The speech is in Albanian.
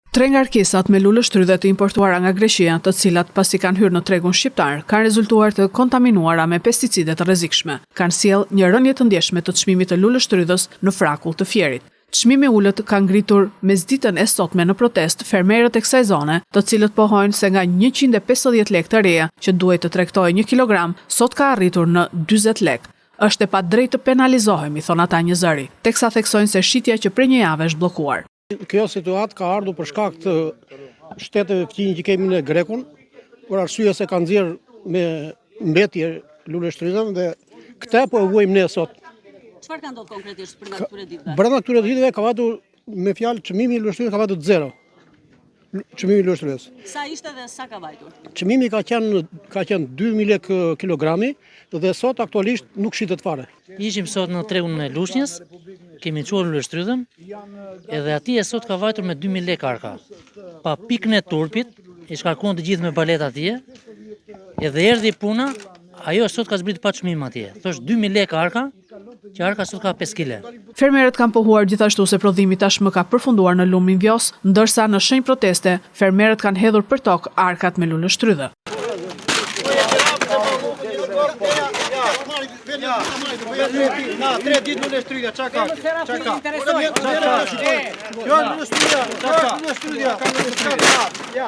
Tre ngarkesat me lulë shtrydhe të importuara nga Greqia, të cilat pasi kanë hyrë në tregun shqiptar, kanë rezultuar të kontaminuara me pesticide të rrezikshme. Kanë sjellë një rënje të ndjeshme të çmimit të lulës shtrydhës në frakull të Fierit. Çmimi ulët ka ngritur mesditën e sotme në protest fermerët e kësaj zone, të cilët pohojnë se nga 150 lekë të reja që duhet të tregtojë 1 kilogram, sot ka arritur në 40 lekë. Është e padrejtë të penalizohemi, thon ata një zëri, teksa theksojnë se shitja që prej një jave është bllokuar. Kjo situatë ka ardhur për shkak të shteteve fqinj që kemi në Grekun, për arsye se kanë nxjerr me mbetje lule shtrydhën dhe këtë po e vuajmë ne sot. Çfarë ka ndodhur konkretisht brenda këtyre ditëve? Brenda këtyre ditëve ka vatur me fjalë çmimi i lule shtrydhës ka vatur 0. Çmimi i lule shtrydhës. Sa ishte dhe sa ka vajtur? Çmimi ka qenë 2000 lekë kilogrami dhe sot aktualisht nuk shitet fare. Ishim sot në tregun e Lushnjës, kemi çuar lule shtrydhën, edhe atje sot ka vajtur me 2000 lekë arka. Pa pikën e turpit, i shkarkuan të gjithë me balet atje, edhe erdhi puna, ajo sot ka zbritur pa çmim atje. Thosh 2000 lekë arka, që arka sot ka 5 kg. Fermerët kanë pohuar gjithashtu se prodhimi tashmë ka përfunduar në lumin Vjos, ndërsa në shenjë proteste, fermerët kanë hedhur për tokë arkat me lulë shtrydhë. Na 3 ditë lule shtrydhja, çka ka? Kjo lule shtrydhja, çka ka?